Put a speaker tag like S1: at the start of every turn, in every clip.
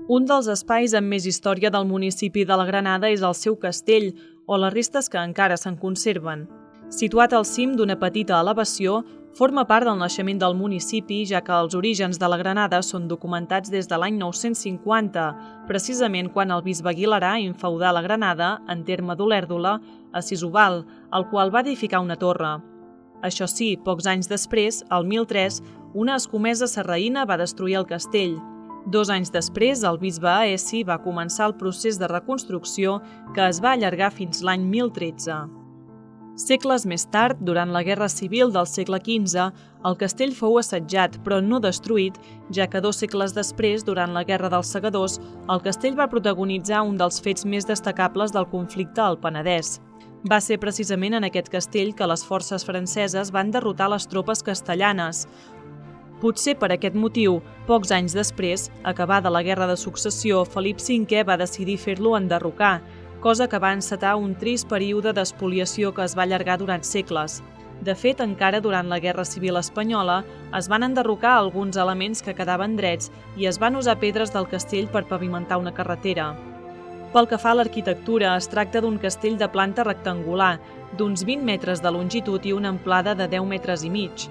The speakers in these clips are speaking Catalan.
S1: Un dels espais amb més història del municipi de la Granada és el seu castell, o les restes que encara se'n conserven. Situat al cim d'una petita elevació, forma part del naixement del municipi, ja que els orígens de la Granada són documentats des de l'any 950, precisament quan el bisbe Aguilarà infeudà la Granada, en terme d'Olèrdola, a Sisubal, el qual va edificar una torre. Això sí, pocs anys després, el 1003, una escomesa sarraïna va destruir el castell. 2 anys després, el bisbe Aeci va començar el procés de reconstrucció que es va allargar fins l'any 1013. Segles més tard, durant la Guerra Civil del segle XV, el castell fou assetjat, però no destruït, ja que 2 segles després, durant la Guerra dels Segadors, el castell va protagonitzar un dels fets més destacables del conflicte al Penedès. Va ser precisament en aquest castell que les forces franceses van derrotar les tropes castellanes. Potser per aquest motiu, pocs anys després, acabada la Guerra de Successió, Felip V va decidir fer-lo enderrocar, cosa que va encetar un trist període d'espoliació que es va allargar durant segles. De fet, encara durant la Guerra Civil espanyola, es van enderrocar alguns elements que quedaven drets i es van usar pedres del castell per pavimentar una carretera. Pel que fa a l'arquitectura, es tracta d'un castell de planta rectangular, d'uns 20 metres de longitud i una amplada de 10 metres i mig.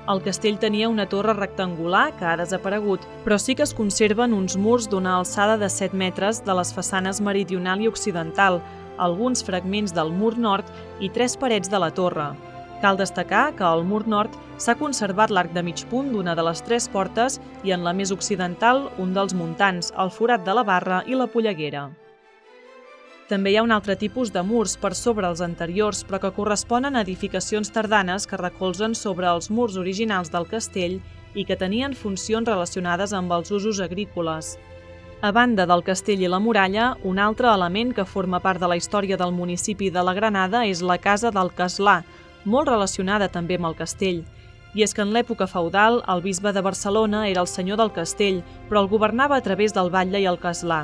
S1: El castell tenia una torre rectangular que ha desaparegut, però sí que es conserven uns murs d'una alçada de 7 metres de les façanes meridional i occidental, alguns fragments del mur nord i 3 parets de la torre. Cal destacar que al mur nord s'ha conservat l'arc de mig punt d'una de les 3 portes i en la més occidental un dels muntants, el forat de la barra i la polleguera. També hi ha un altre tipus de murs per sobre els anteriors, però que corresponen a edificacions tardanes que recolzen sobre els murs originals del castell i que tenien funcions relacionades amb els usos agrícoles. A banda del castell i la muralla, un altre element que forma part de la història del municipi de la Granada és la Casa del Castlà, molt relacionada també amb el castell. I és que en l'època feudal, el bisbe de Barcelona era el senyor del castell, però el governava a través del batlle i el castlà.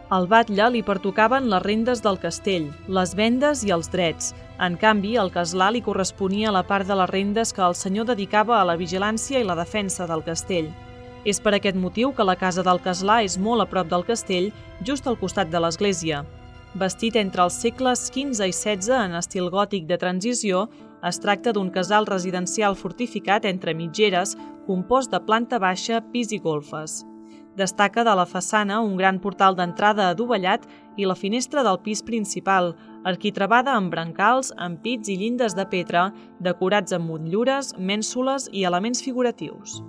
S1: Al batlle li pertocaven les rendes del castell, les vendes i els drets. En canvi, al castlà li corresponia la part de les rendes que el senyor dedicava a la vigilància i la defensa del castell. És per aquest motiu que la casa del castlà és molt a prop del castell, just al costat de l'església. Bastit entre els segles XV i XVI en estil gòtic de transició, es tracta d'un casal residencial fortificat entre mitgeres, compost de planta baixa, pis i golfes. Destaca de la façana un gran portal d'entrada adovellat i la finestra del pis principal, arquitravada amb brancals, ampits i llindes de pedra, decorats amb motllures, mènsules i elements figuratius.